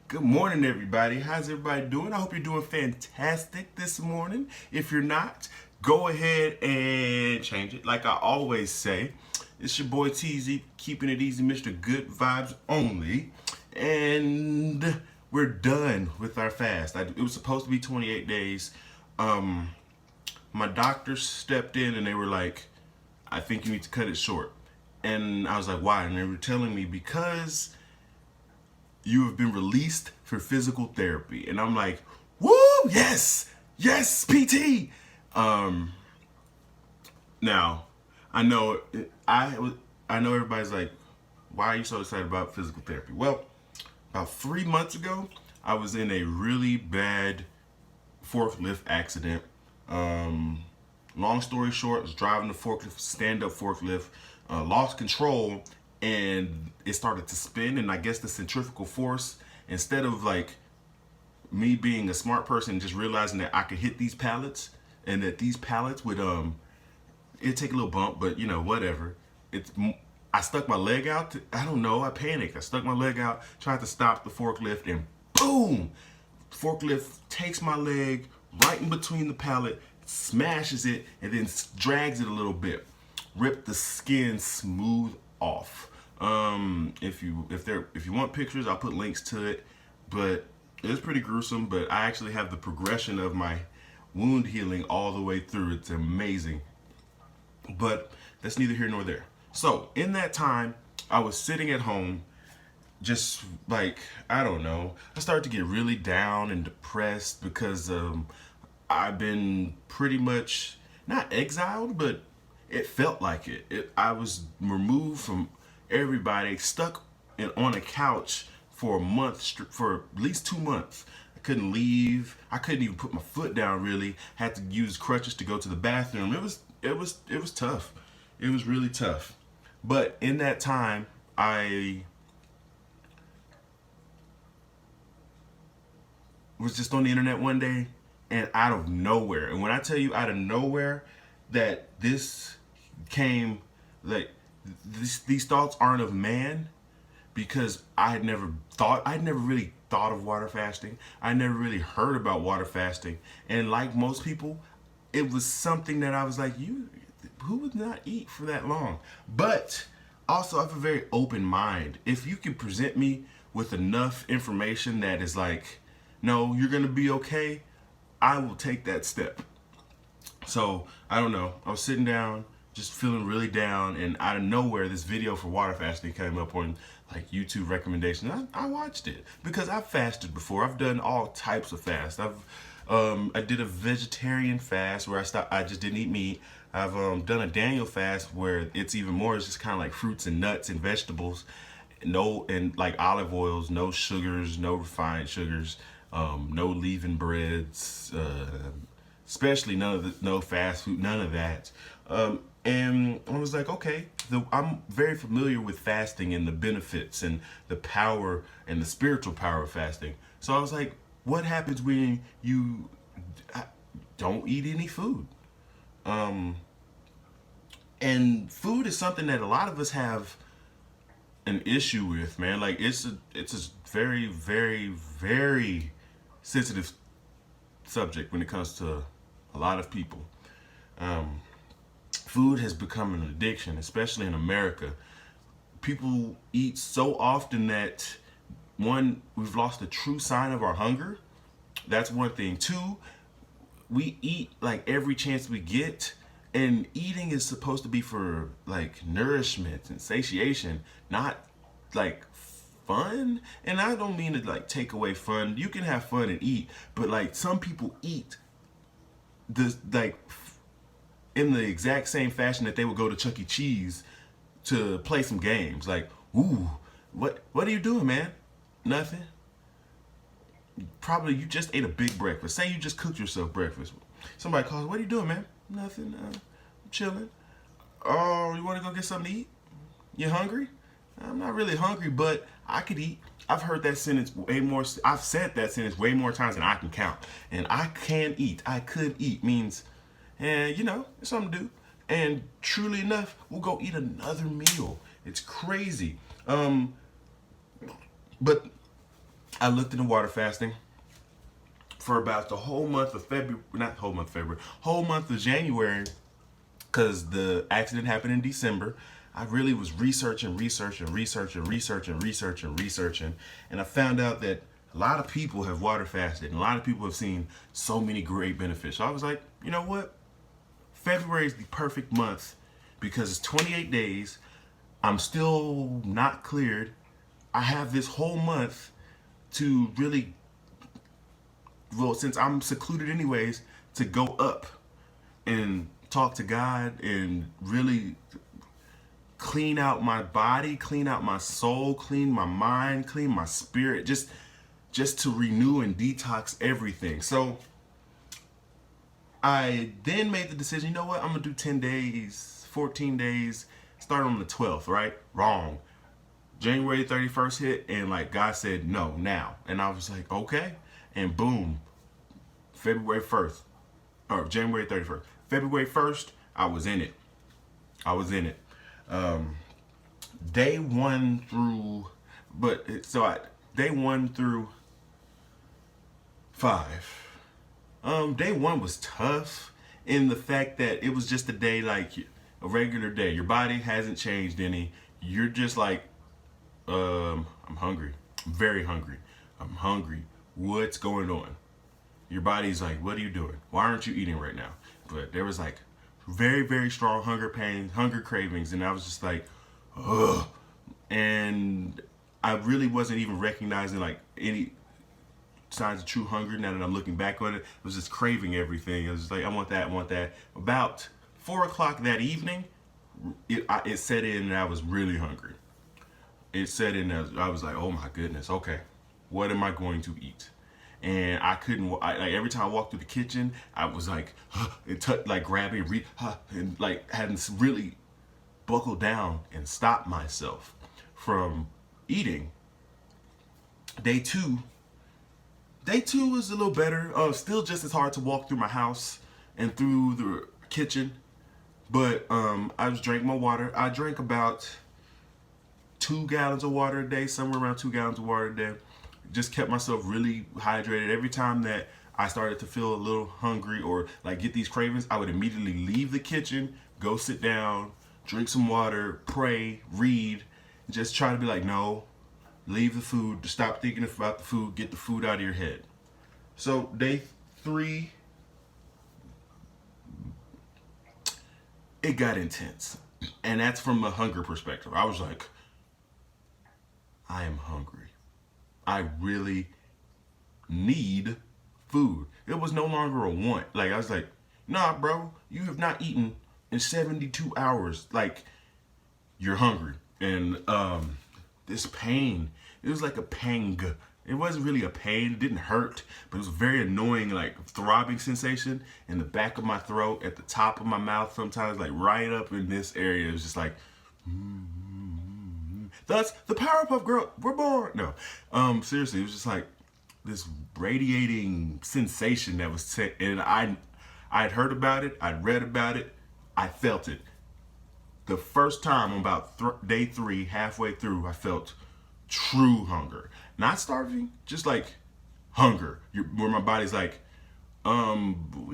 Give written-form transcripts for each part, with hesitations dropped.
Good morning, everybody. How's everybody doing? I hope you're doing fantastic this morning. If you're not, go ahead and change it. Like I always say, it's your boy TZ, keeping it easy, Mr. Good Vibes Only. And we're done with our fast. It was supposed to be 28 days. My doctor stepped in and they were like, I think you need to cut it short. And I was like, why? And they were telling me, because you have been released for physical therapy. And I'm like, woo, yes, yes, PT. Now, I know I know everybody's like, why are you so excited about physical therapy? Well, about 3 months ago, I was in a really bad forklift accident. Long story short, I was driving the forklift, stand-up forklift, lost control, and it started to spin. And I guess the centrifugal force, instead of like me being a smart person and just realizing that I could hit these pallets and that these pallets would it'd take a little bump, but you know, whatever. I stuck my leg out. I don't know. I panicked. I stuck my leg out, tried to stop the forklift, and boom! Forklift takes my leg right in between the pallet, smashes it, and then drags it a little bit. Ripped the skin smooth off. If you want pictures, I'll put links to it. But it's pretty gruesome. But I actually have the progression of my wound healing all the way through. It's amazing. But that's neither here nor there. So in that time, I was sitting at home, just like, I don't know. I started to get really down and depressed because I've been pretty much not exiled, but it felt like it. I was removed from everybody, stuck on a couch for a month, for at least 2 months. I couldn't leave. I couldn't even put my foot down. Really, had to use crutches to go to the bathroom. It was tough. It was really tough. But in that time, I was just on the internet one day, and out of nowhere, and when I tell you out of nowhere, that this came, like, these thoughts aren't of man, because I'd never really thought of water fasting. I never really heard about water fasting. And like most people, it was something that I was like, who would not eat for that long? But also, I have a very open mind. If you can present me with enough information that is like, no, you're gonna be okay, I will take that step. So I don't know. I was sitting down, just feeling really down, and out of nowhere, this video for water fasting came up on like YouTube recommendations. I watched it because I've fasted before. I've done all types of fasts. I did a vegetarian fast where I just didn't eat meat. I've done a Daniel fast where it's even more. It's just kind of like fruits and nuts and vegetables, and like olive oils, no sugars, no refined sugars, no leavened breads, especially no fast food, none of that. And I was like, okay, I'm very familiar with fasting and the benefits and the power and the spiritual power of fasting. So I was like, what happens when you don't eat any food? And food is something that a lot of us have an issue with, man. Like it's a very, very, very sensitive subject when it comes to a lot of people. Food has become an addiction, especially in America. People eat so often that, one, we've lost the true sign of our hunger. That's one thing. Two, we eat like every chance we get, and eating is supposed to be for like nourishment and satiation, not like fun. And I don't mean to like take away fun. You can have fun and eat, but like some people eat this like in the exact same fashion that they would go to Chuck E. Cheese to play some games. Like, ooh, what are you doing, man? Nothing. Probably you just ate a big breakfast. Say you just cooked yourself breakfast. Somebody calls, what are you doing, man? Nothing. I'm chilling. Oh, you want to go get something to eat? You hungry? I'm not really hungry, but I could eat. I've heard that sentence way more. I've said that sentence way more times than I can count. And I can eat. I could eat means, you know, it's something to do. And truly enough, we'll go eat another meal. It's crazy. But I looked into water fasting for about the whole month of February, not whole month of February, whole month of January, because the accident happened in December. I really was researching, and I found out that a lot of people have water fasted, and a lot of people have seen so many great benefits. So I was like, you know what? February is the perfect month because it's 28 days. I'm still not cleared. I have this whole month to really, well, since I'm secluded anyways, to go up and talk to God and really clean out my body, clean out my soul, clean my mind, clean my spirit, just to renew and detox everything. So I then made the decision, you know what, I'm gonna do 10 days, 14 days, start on the 12th, right? Wrong. January 31st hit, and like God said, no, now. And I was like, okay. And boom, February 1st, or January 31st. February 1st, I was in it. I was in it. Day 1 through, day 1 through 5. Day 1 was tough in the fact that it was just a day like a regular day. Your body hasn't changed any. You're just like, I'm hungry. I'm very hungry. I'm hungry. What's going on? Your body's like, what are you doing? Why aren't you eating right now? But there was like very, very strong hunger pains, hunger cravings, and I was just like, ugh. And I really wasn't even recognizing like any signs of true hunger. Now that I'm looking back on it, I was just craving everything. I was just like, I want that, I want that. About 4 o'clock that evening, it set in and I was really hungry. It set in as I was like, oh my goodness, okay, what am I going to eat? And I couldn't, like every time I walked through the kitchen, I was like, like grabbing, and like hadn't really buckled down and stopped myself from eating. Day two was a little better. Still just as hard to walk through my house and through the kitchen, but I just drank my water. I drank about 2 gallons of water a day, somewhere around 2 gallons of water a day. Just kept myself really hydrated. Every time that I started to feel a little hungry or like get these cravings, I would immediately leave the kitchen, go sit down, drink some water, pray, read, just try to be like, no, leave the food, stop thinking about the food, get the food out of your head. So day 3, it got intense. And that's from a hunger perspective. I was like, I am hungry. I really need food. It was no longer a want. Like I was like, nah, bro, you have not eaten in 72 hours. Like you're hungry. And this pain, it was like a pang. It wasn't really a pain. It didn't hurt, but it was a very annoying, like throbbing sensation in the back of my throat, at the top of my mouth, sometimes like right up in this area. It was just like, Thus, the Powerpuff Girl, we're born. No, seriously, it was just like this radiating sensation that was set, and I'd heard about it, I'd read about it, I felt it. The first time on about day 3, halfway through, I felt true hunger. Not starving, just like hunger. Where my body's like, we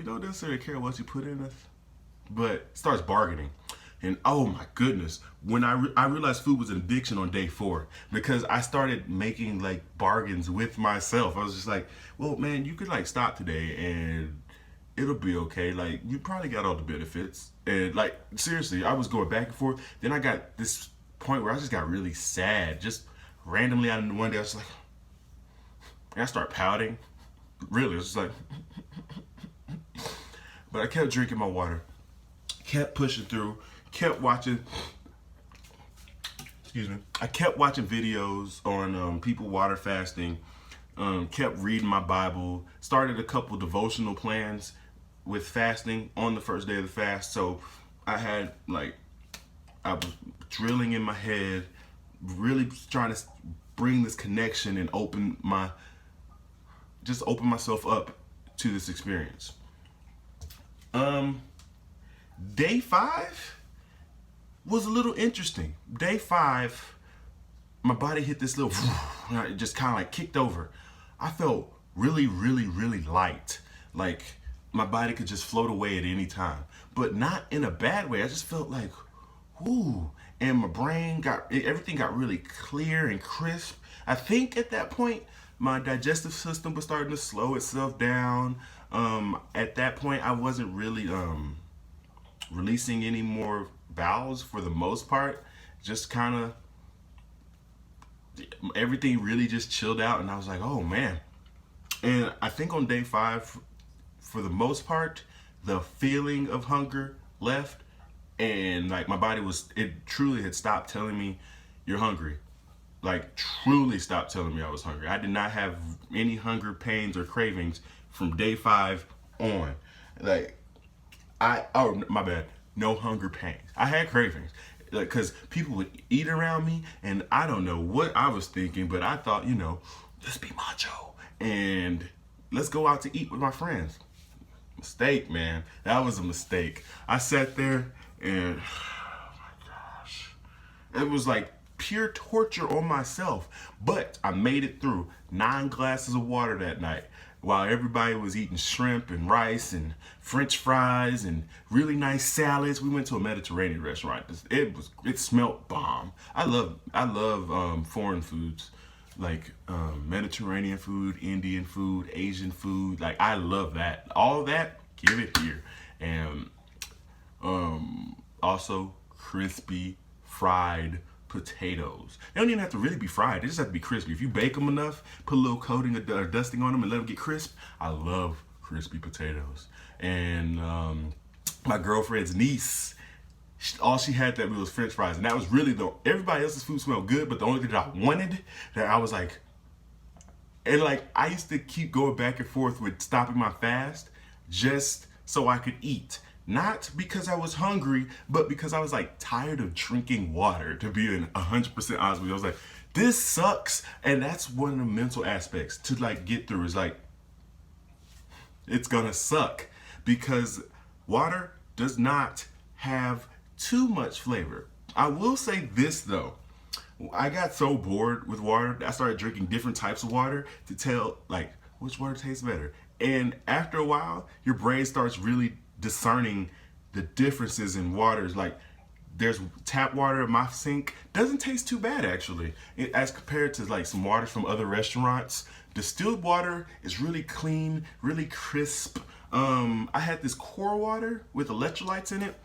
don't necessarily care what you put in us, but it starts bargaining. And oh my goodness, when I realized food was an addiction on day 4, because I started making like bargains with myself. I was just like, well, man, you could like stop today and it'll be okay. Like you probably got all the benefits. And like seriously, I was going back and forth. Then I got this point where I just got really sad. Just randomly out of one day, I was like, and I started pouting. Really, it was just like, but I kept drinking my water, kept pushing through. Kept watching, I kept watching videos on people water fasting, kept reading my Bible, started a couple devotional plans with fasting on the first day of the fast. So I was drilling in my head, really trying to bring this connection and open myself up to this experience. Day 5 was a little interesting. Day 5, my body hit this little, it just kind of like kicked over. I felt really, really, really light. Like my body could just float away at any time, but not in a bad way. I just felt like, whoo, and my brain everything got really clear and crisp. I think at that point, my digestive system was starting to slow itself down. At that point, I wasn't really releasing any more bowels for the most part. Just kind of everything really just chilled out, and I was like, oh man. And I think on day 5, for the most part, the feeling of hunger left, and like my body it truly had stopped telling me you're hungry. Like truly stopped telling me I was hungry. I did not have any hunger pains or cravings from day 5 on. Like oh my bad, no hunger pains. I had cravings, like, because people would eat around me, and I don't know what I was thinking, but I thought, let's be macho and let's go out to eat with my friends. Mistake, man. That was a mistake. I sat there and oh my gosh, it was like pure torture on myself. But I made it through 9 glasses of water that night while everybody was eating shrimp and rice and French fries and really nice salads. We went to a Mediterranean restaurant. It smelled bomb. I love foreign foods, like Mediterranean food, Indian food, Asian food. Like I love that. All that, give it here. And also crispy fried potatoes. They don't even have to really be fried. They just have to be crispy. If you bake them enough, put a little coating or dusting on them and let them get crisp. I love crispy potatoes. And my girlfriend's niece, all she had that was French fries, and that was really everybody else's food smelled good, but the only thing that I wanted, that I was like, and like I used to keep going back and forth with stopping my fast just so I could eat. Not because I was hungry, but because I was like tired of drinking water, to be 100% honest with you. I was like, this sucks. And that's one of the mental aspects to like get through, is like, it's gonna suck because water does not have too much flavor. I will say this though, I got so bored with water, I started drinking different types of water to tell like which water tastes better. And after a while, your brain starts really discerning the differences in waters. Like there's tap water in my sink, doesn't taste too bad actually, as compared to like some waters from other restaurants. Distilled water is really clean, really crisp. I had this core water with electrolytes in it.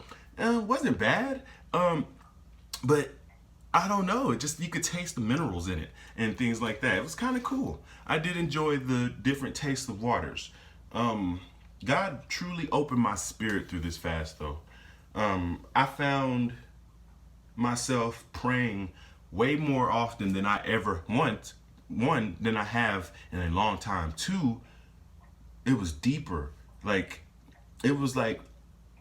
Wasn't bad, but I don't know. It just, you could taste the minerals in it and things like that. It was kind of cool. I did enjoy the different tastes of waters. God truly opened my spirit through this fast though. I found myself praying way more often than I ever one than I have in a long time. 2, it was deeper. Like it was like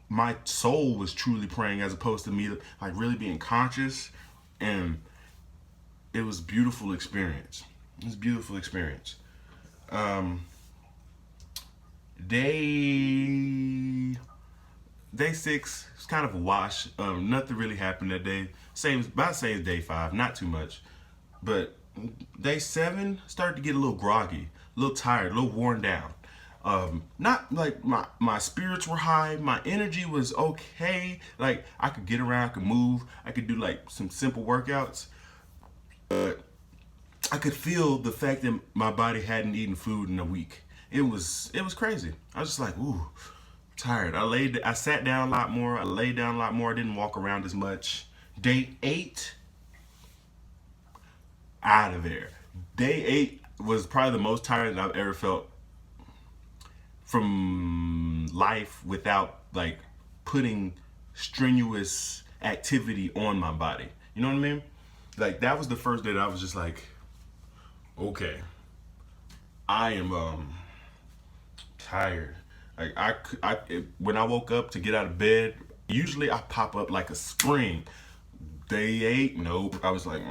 my soul was truly praying as opposed to me like really being conscious, and it was a beautiful experience. It was a beautiful experience. Day 6 was kind of a wash. Nothing really happened that day. About same as day 5, not too much. But day 7 started to get a little groggy, a little tired, a little worn down. Not like my spirits were high, my energy was okay. Like I could get around, I could move, I could do like some simple workouts. But I could feel the fact that my body hadn't eaten food in a week. It was crazy. I was just like, ooh, tired. I sat down a lot more, I laid down a lot more, I didn't walk around as much. Day 8, out of there. Day 8 was probably the most tired that I've ever felt from life without like putting strenuous activity on my body. You know what I mean? Like that was the first day that I was just like, okay, I am tired. Like when I woke up to get out of bed, usually I pop up like a spring. Day 8, nope. I was like,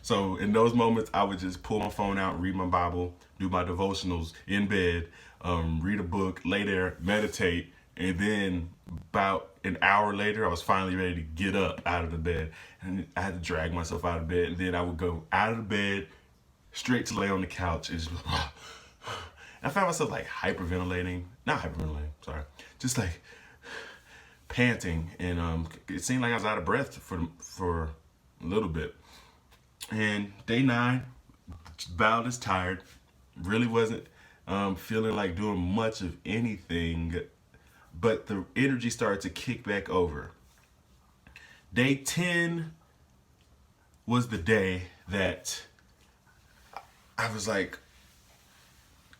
So in those moments, I would just pull my phone out, read my Bible, do my devotionals in bed, read a book, lay there, meditate, And then about an hour later, I was finally ready to get up out of the bed. And I had to drag myself out of bed. And then I would go out of the bed, straight to lay on the couch. And just, I found myself like hyperventilating. Not hyperventilating, sorry. Just like panting. And it seemed like I was out of breath for a little bit. And day 9, about as tired. Really wasn't feeling like doing much of anything, but the energy started to kick back over. Day 10 was the day that I was like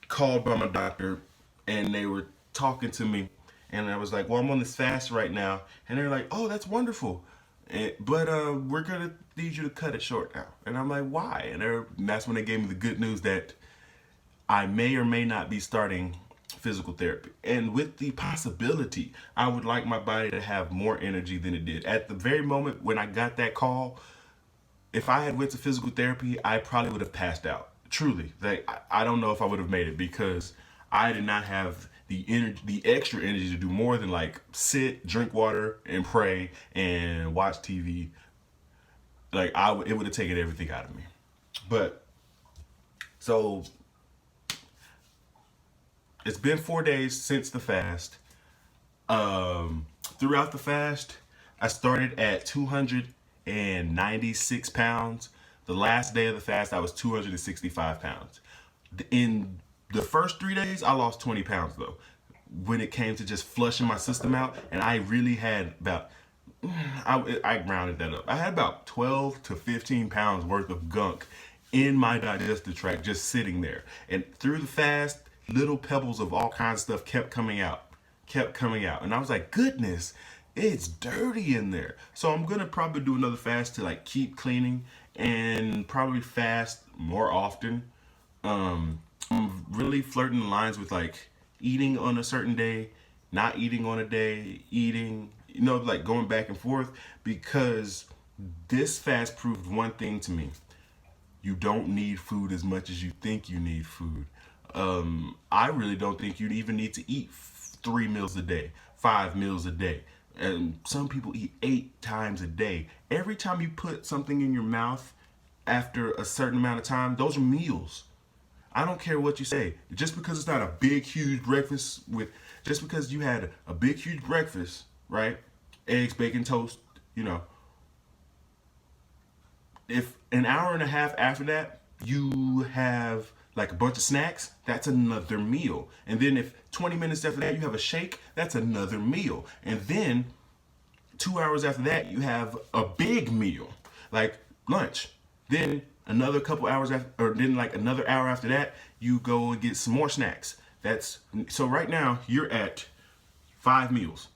called by my doctor, and they were talking to me, and I was like, well, I'm on this fast right now. And they're like, oh, that's wonderful. But we're going to need you to cut it short now. And I'm like, why? And that's when they gave me the good news that I may or may not be starting physical therapy. And with the possibility, I would like my body to have more energy than it did. At the very moment when I got that call, if I had went to physical therapy, I probably would have passed out. Truly. Like, I don't know if I would have made it, because I did not have the energy, the extra energy to do more than like sit, drink water, and pray and watch TV. Like, it would have taken everything out of me. But so it's been 4 days since the fast. Throughout the fast, I started at 296 pounds. The last day of the fast, I was 265 pounds. In the first 3 days, I lost 20 pounds though, when it came to just flushing my system out. And I really had about, I rounded that up. I had about 12 to 15 pounds worth of gunk in my digestive tract just sitting there. And through the fast, little pebbles of all kinds of stuff kept coming out. And I was like, goodness, it's dirty in there. So I'm gonna probably do another fast to like keep cleaning, and probably fast more often. I'm really flirting the lines with like eating on a certain day, not eating on a day, eating, like going back and forth, because this fast proved one thing to me. You don't need food as much as you think you need food. I really don't think you even need to eat 3 meals a day, 5 meals a day. And some people eat 8 times a day. Every time you put something in your mouth after a certain amount of time, those are meals. I don't care what you say. Just because it's not a big, huge breakfast just because you had a big, huge breakfast, right? Eggs, bacon, toast, if an hour and a half after that, you have like a bunch of snacks, that's another meal. And then if 20 minutes after that you have a shake, that's another meal. And then 2 hours after that you have a big meal, like lunch. Then another couple hours after, or then like another hour after that, you go and get some more snacks. So right now you're at 5 meals,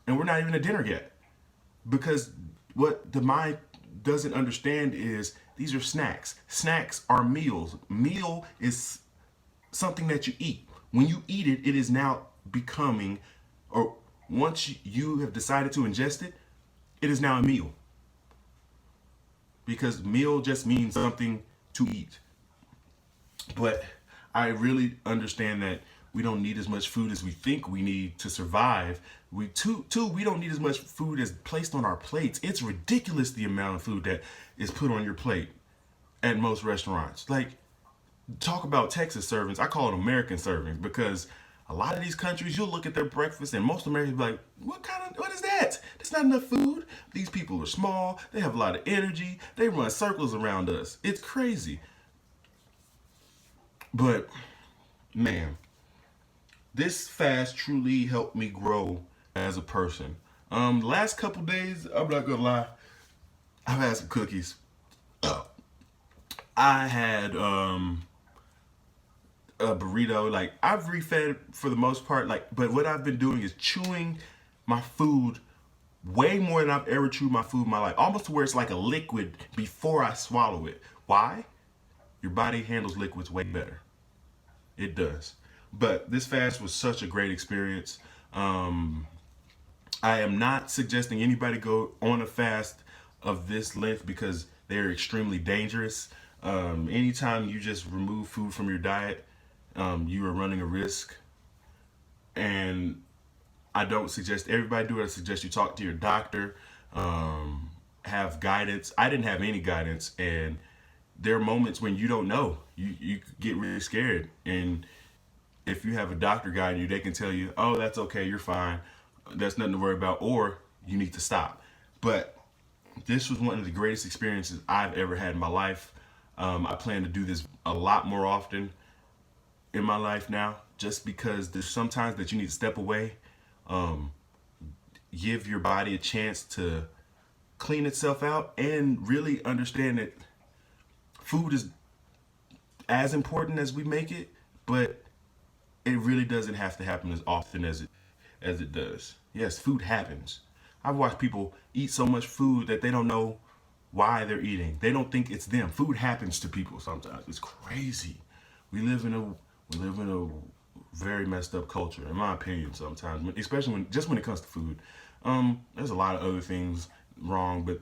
and we're not even at dinner yet, because what the mind doesn't understand is these are snacks. Snacks are meals. Meal is something that you eat. When you eat it, it is now becoming, or once you have decided to ingest it, it is now a meal. Because meal just means something to eat. But I really understand that we don't need as much food as we think we need to survive. We don't need as much food as placed on our plates. It's ridiculous the amount of food that is put on your plate at most restaurants. Like, talk about Texas servings. I call it American servings, because a lot of these countries, you'll look at their breakfast and most Americans be like, what is that? That's not enough food. These people are small. They have a lot of energy. They run circles around us. It's crazy. But man, this fast truly helped me grow as a person. Last couple days, I'm not gonna lie, I've had some cookies. I had a burrito. Like, I've refed for the most part. Like, but what I've been doing is chewing my food way more than I've ever chewed my food in my life, almost to where it's like a liquid before I swallow it. Why? Your body handles liquids way better. It does. But this fast was such a great experience. I am not suggesting anybody go on a fast of this length, because they're extremely dangerous. Anytime you just remove food from your diet, you are running a risk. And I don't suggest everybody do it. I suggest you talk to your doctor, have guidance. I didn't have any guidance, and there are moments when you don't know. You get really scared, and if you have a doctor guiding you, they can tell you, "Oh, that's okay, you're fine. That's nothing to worry about," or you need to stop. But this was one of the greatest experiences I've ever had in my life. I plan to do this a lot more often in my life now, just because there's sometimes that you need to step away, give your body a chance to clean itself out, and really understand that food is as important as we make it, but it really doesn't have to happen as often as it does. Yes, food happens. I've watched people eat so much food that they don't know why they're eating. They don't think it's them. Food happens to people sometimes. It's crazy. We live in a very messed up culture, in my opinion. Sometimes, especially when it comes to food. There's a lot of other things wrong, but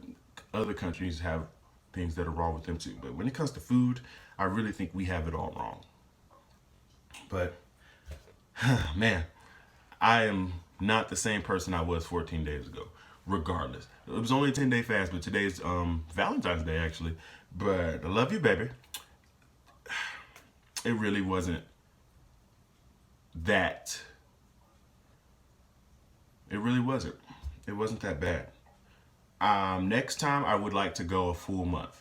other countries have things that are wrong with them too. But when it comes to food, I really think we have it all wrong. But man, I am not the same person I was 14 days ago. Regardless, it was only a 10-day fast, but today's Valentine's Day actually. But I love you, baby. It really wasn't that. It really wasn't. It wasn't that bad. Next time, I would like to go a full month.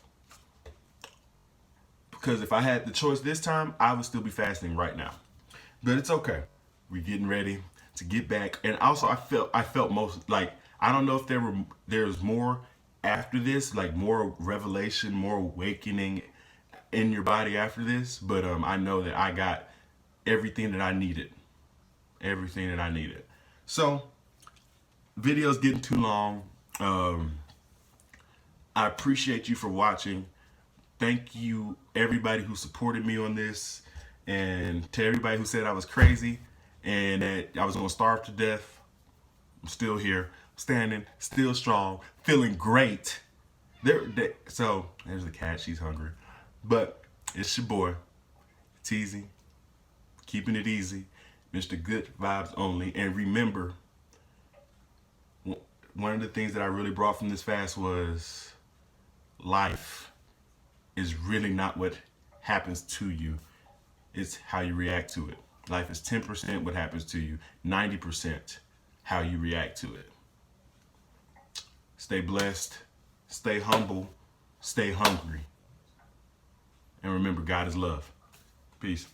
Because if I had the choice this time, I would still be fasting right now. But it's okay. We're getting ready to get back. And also, I felt most like, I don't know if there's more after this, like more revelation, more awakening in your body after this. But I know that I got everything that I needed. Everything that I needed. So, video's getting too long. I appreciate you for watching. Thank you, everybody who supported me on this. And to everybody who said I was crazy and that I was going to starve to death. I'm still here, standing, still strong, feeling great. So, there's the cat. She's hungry. But it's your boy, Teasy, keeping it easy, Mr. Good Vibes Only. And remember, one of the things that I really brought from this fast was life is really not what happens to you. It's how you react to it. Life is 10% what happens to you, 90% how you react to it. Stay blessed, stay humble, stay hungry. And remember, God is love. Peace.